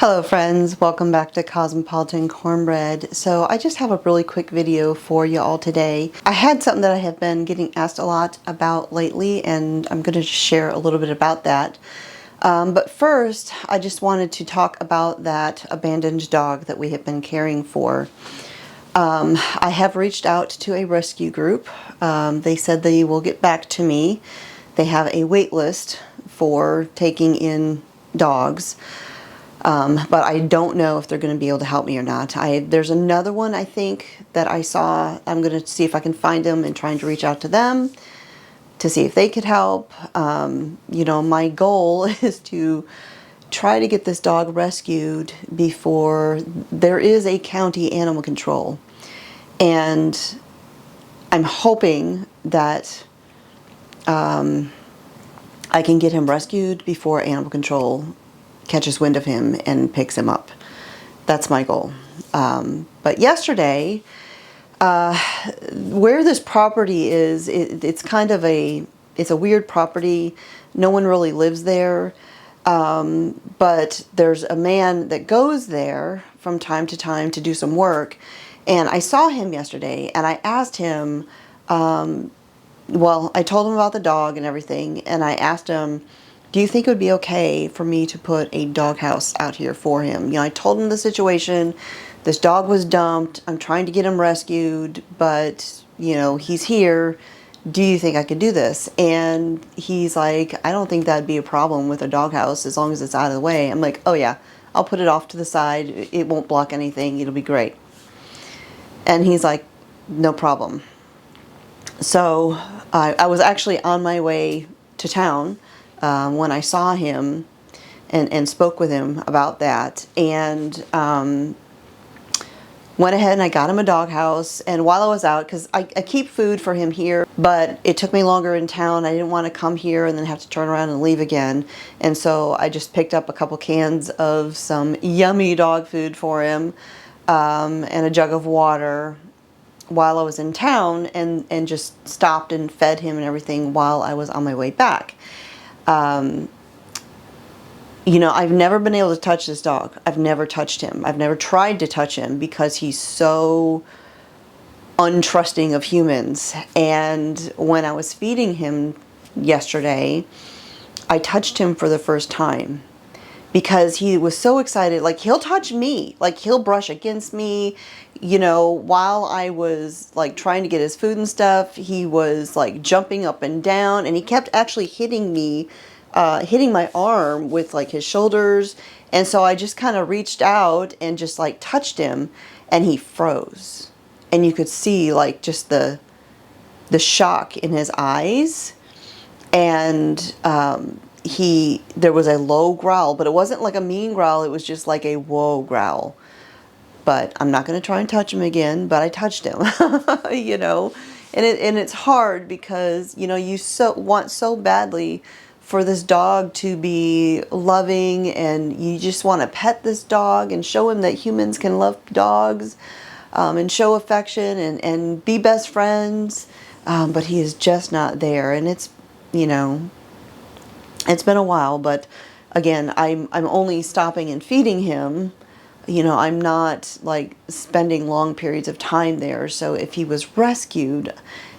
Hello friends, welcome back to Cosmopolitan Cornbread. So I just have a really quick video for you all today. I had something that I have been getting asked a lot about lately, and I'm going to share a little bit about that. But first, I just wanted to talk about that abandoned dog that we have been caring for. I have reached out to a rescue group. They said they will get back to me. They have a wait list for taking in dogs. But I don't know if they're going to be able to help me or not. There's another one I think that I saw. I'm going to see if I can find them and trying to reach out to them to see if they could help. You know, my goal is to try to get this dog rescued before there is a county animal control. And I'm hoping that I can get him rescued before animal control catches wind of him and picks him up. That's my goal. But yesterday, where this property is, it's kind of it's a weird property. No one really lives there. But there's a man that goes there from time to time to do some work. And I saw him yesterday and I asked him, well, I told him about the dog and everything. And I asked him, do you think it would be okay for me to put a doghouse out here for him? You know, I told him the situation. This dog was dumped. I'm trying to get him rescued, but, you know, he's here. Do you think I could do this? And he's like, I don't think that'd be a problem with a doghouse as long as it's out of the way. I'm like, oh yeah, I'll put it off to the side. It won't block anything. It'll be great. And he's like, no problem. So I was actually on my way to town when I saw him and spoke with him about that, and went ahead and I got him a doghouse. And while I was out, because I keep food for him here, but it took me longer in town. I didn't want to come here and then have to turn around and leave again. And so I just picked up a couple cans of some yummy dog food for him, and a jug of water while I was in town, and just stopped and fed him and everything while I was on my way back. You know, I've never been able to touch this dog. I've never touched him. I've never tried to touch him because he's so untrusting of humans. And when I was feeding him yesterday, I touched him for the first time because he was so excited. Like, he'll touch me, like he'll brush against me. You know, while I was like trying to get his food and stuff, he was like jumping up and down, and he kept actually hitting me, hitting my arm with like his shoulders. And so I just kind of reached out and just like touched him, and he froze. And you could see like just the shock in his eyes. And there was a low growl, but it wasn't like a mean growl. It was just like a whoa growl. But I'm not going to try and touch him again, but I touched him, you know, and it's hard because, you know, you want so badly for this dog to be loving, and you just want to pet this dog and show him that humans can love dogs, and show affection and be best friends. But he is just not there. And it's, you know, it's been a while, but again, I'm only stopping and feeding him. You know, I'm not like spending long periods of time there. So if he was rescued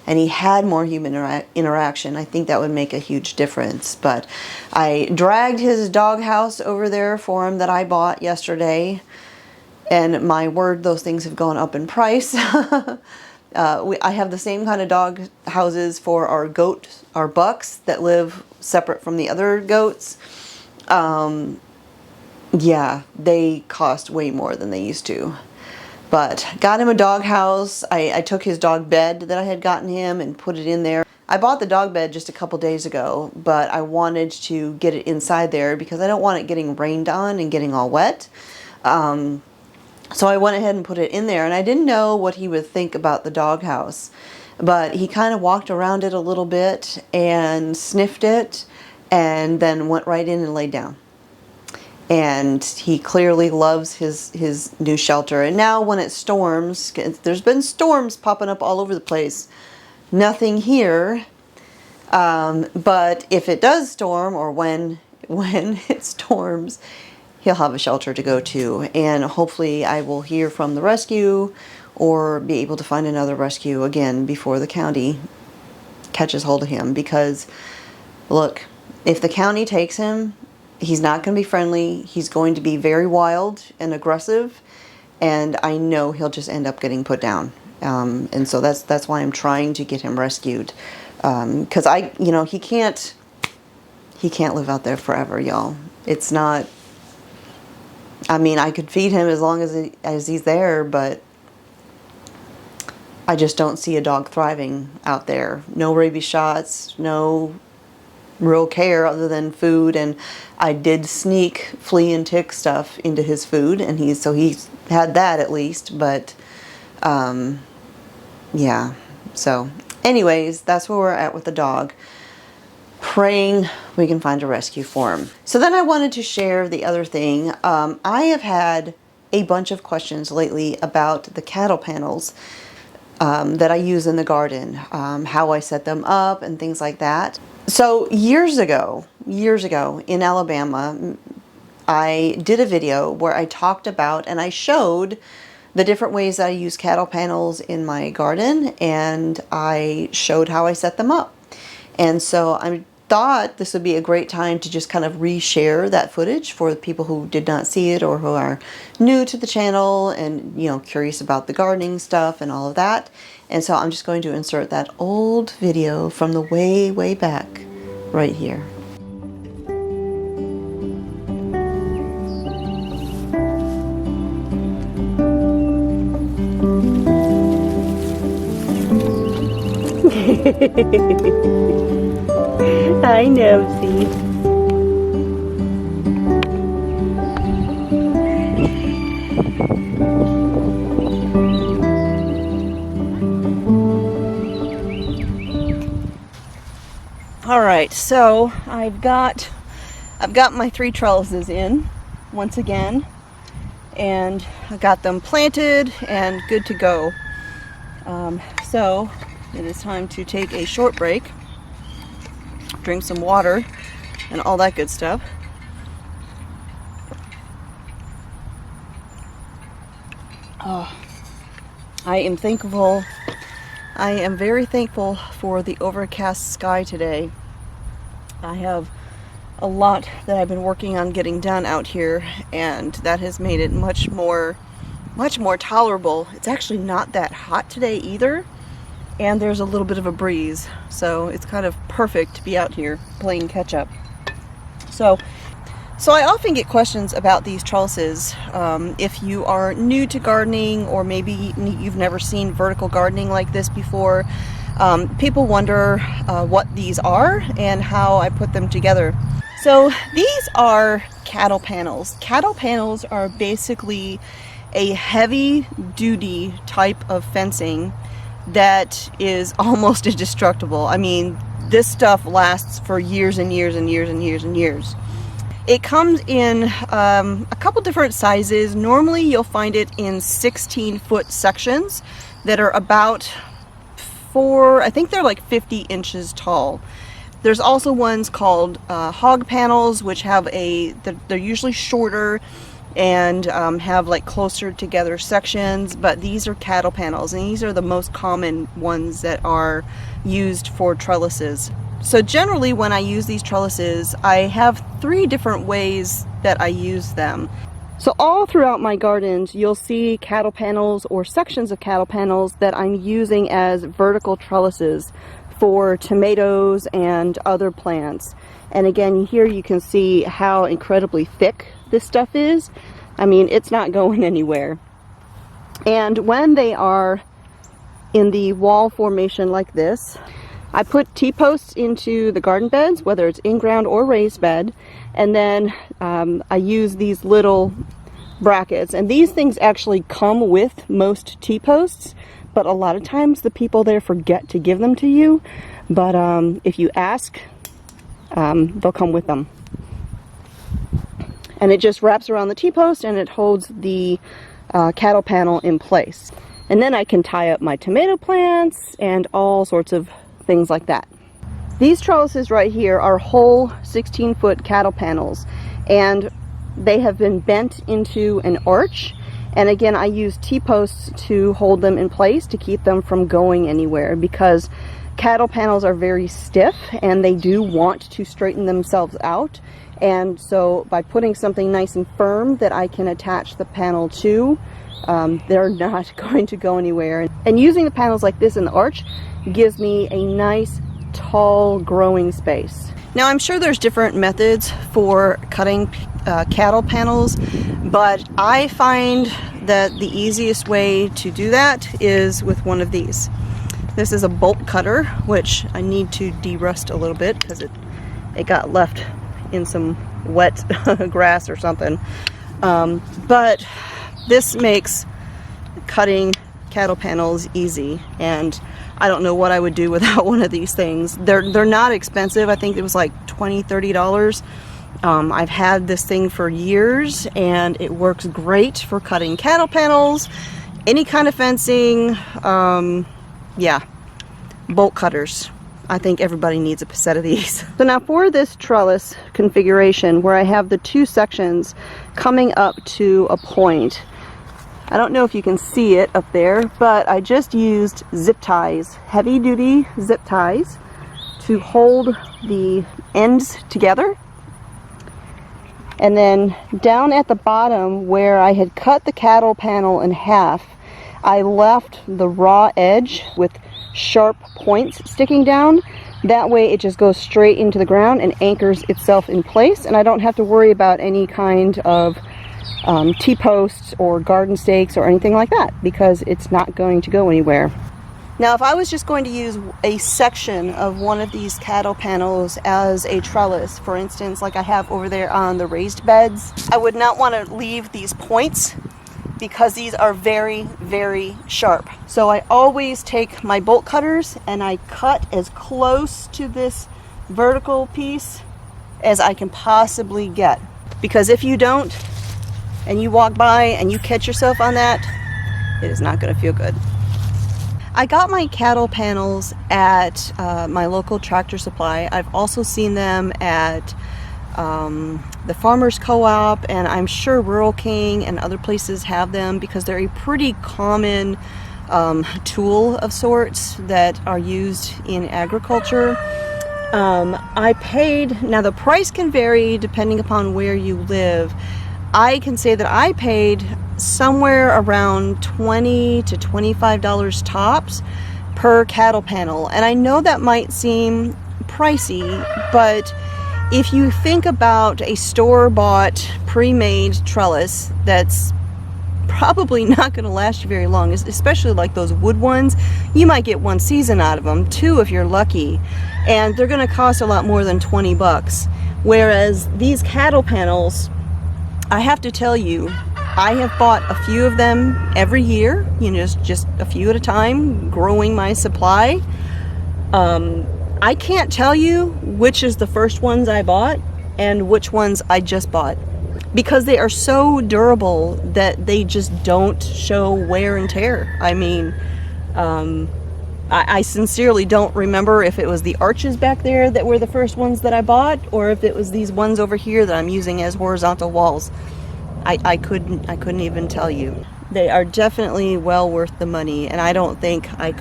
and he had more human interaction, I think that would make a huge difference. But I dragged his doghouse over there for him that I bought yesterday. And my word, those things have gone up in price. I have the same kind of dog houses for our bucks that live separate from the other goats. Yeah, they cost way more than they used to. But got him a dog house. I took his dog bed that I had gotten him and put it in there. I bought the dog bed just a couple days ago, but I wanted to get it inside there because I don't want it getting rained on and getting all wet. So I went ahead and put it in there, and I didn't know what he would think about the dog house. But he kind of walked around it a little bit and sniffed it, and then went right in and laid down. And he clearly loves his new shelter. And now when it storms, there's been storms popping up all over the place. Nothing here. But if it does storm, or when it storms, he'll have a shelter to go to, and hopefully I will hear from the rescue or be able to find another rescue again before the county catches hold of him. Because look, if the county takes him, he's not going to be friendly. He's going to be very wild and aggressive, and I know he'll just end up getting put down. And so that's why I'm trying to get him rescued, because he can't live out there forever, y'all. It's not. I mean, I could feed him as long as he's there, but I just don't see a dog thriving out there. No rabies shots, no real care other than food, and I did sneak flea and tick stuff into his food, and he's had that at least, but yeah. So anyways, that's where we're at with the dog. Praying we can find a rescue for him. So then I wanted to share the other thing. I have had a bunch of questions lately about the cattle panels that I use in the garden, how I set them up and things like that. So years ago in Alabama, I did a video where I talked about and I showed the different ways that I use cattle panels in my garden, and I showed how I set them up. And so I thought this would be a great time to just kind of reshare that footage for the people who did not see it or who are new to the channel and, curious about the gardening stuff and all of that. And so I'm just going to insert that old video from the way, way back right here. I know, see. All right, so I've got my 3 trellises in once again, and I got them planted and good to go. So it is time to take a short break, drink some water, and all that good stuff. Oh, I am thankful. I am very thankful for the overcast sky today. I have a lot that I've been working on getting done out here, and that has made it much more tolerable. It's actually not that hot today either, and there's a little bit of a breeze, so it's kind of perfect to be out here playing catch up. So I often get questions about these trellises. If you are new to gardening, or maybe you've never seen vertical gardening like this before, people wonder what these are and how I put them together. So these are cattle panels. Cattle panels are basically a heavy duty type of fencing that is almost indestructible. I mean, this stuff lasts for years and years and years and years and years. It comes in a couple different sizes. Normally you'll find it in 16-foot sections that are about I think they're like 50 inches tall. There's also ones called hog panels, which have they're usually shorter and have like closer together sections, but these are cattle panels, and these are the most common ones that are used for trellises. So generally when I use these trellises, I have 3 different ways that I use them. So all throughout my gardens, you'll see cattle panels or sections of cattle panels that I'm using as vertical trellises for tomatoes and other plants. And again, here you can see how incredibly thick this stuff is. I mean, it's not going anywhere. And when they are in the wall formation like this, I put T-posts into the garden beds, whether it's in-ground or raised bed, and then I use these little brackets. And these things actually come with most T-posts, but a lot of times the people there forget to give them to you. But if you ask, they'll come with them. And it just wraps around the T-post and it holds the cattle panel in place. And then I can tie up my tomato plants and all sorts of things like that. These trellises right here are whole 16-foot cattle panels, and they have been bent into an arch. And again, I use T-posts to hold them in place to keep them from going anywhere, because cattle panels are very stiff and they do want to straighten themselves out. And so by putting something nice and firm that I can attach the panel to, they're not going to go anywhere. And using the panels like this in the arch gives me a nice tall growing space. Now, I'm sure there's different methods for cutting cattle panels, but I find that the easiest way to do that is with one of these. This is a bolt cutter, which I need to de-rust a little bit because it got left in some wet grass or something. But this makes cutting cattle panels easy, and I don't know what I would do without one of these things. They're not expensive. I think it was like $20–30. I've had this thing for years and it works great for cutting cattle panels, any kind of fencing. Yeah, bolt cutters. I think everybody needs a set of these. So now for this trellis configuration where I have the two sections coming up to a point, I don't know if you can see it up there, but I just used zip ties, heavy duty zip ties, to hold the ends together. And then down at the bottom where I had cut the cattle panel in half, I left the raw edge with sharp points sticking down. That way it just goes straight into the ground and anchors itself in place, and I don't have to worry about any kind of T-posts or garden stakes or anything like that, because it's not going to go anywhere. Now, if I was just going to use a section of one of these cattle panels as a trellis, for instance, like I have over there on the raised beds, I would not want to leave these points because these are very, very sharp. So I always take my bolt cutters and I cut as close to this vertical piece as I can possibly get. Because if you don't, and you walk by and you catch yourself on that, it is not going to feel good. I got my cattle panels at my local Tractor Supply. I've also seen them at the Farmers Co-op, and I'm sure Rural King and other places have them because they're a pretty common tool of sorts that are used in agriculture. I paid, now the price can vary depending upon where you live. I can say that I paid somewhere around $20 to $25 tops per cattle panel. And I know that might seem pricey, but if you think about a store-bought, pre-made trellis that's probably not going to last you very long, especially like those wood ones, you might get one season out of them, two if you're lucky, and they're going to cost a lot more than 20 bucks. Whereas these cattle panels, I have to tell you, I have bought a few of them every year, you know, just a few at a time, growing my supply. I can't tell you which is the first ones I bought and which ones I just bought, because they are so durable that they just don't show wear and tear. I mean, I sincerely don't remember if it was the arches back there that were the first ones that I bought, or if it was these ones over here that I'm using as horizontal walls. I couldn't even tell you. They are definitely well worth the money, and I don't think I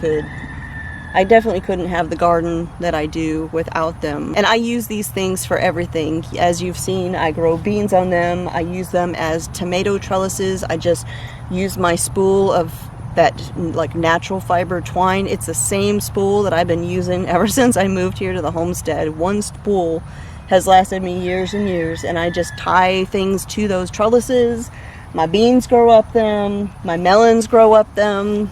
definitely couldn't have the garden that I do without them. And I use these things for everything. As you've seen, I grow beans on them. I use them as tomato trellises. I just use my spool of that like natural fiber twine. It's the same spool that I've been using ever since I moved here to the homestead. One spool has lasted me years and years, and I just tie things to those trellises. My beans grow up them, my melons grow up them.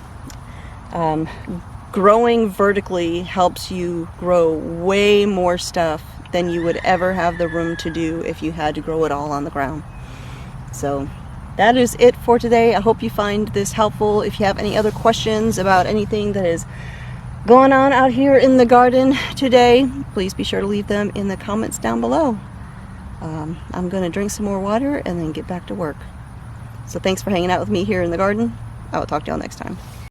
Growing vertically helps you grow way more stuff than you would ever have the room to do if you had to grow it all on the ground. So that is it for today. I hope you find this helpful. If you have any other questions about anything that is going on out here in the garden today, please be sure to leave them in the comments down below. I'm going to drink some more water and then get back to work. So thanks for hanging out with me here in the garden. I will talk to y'all next time.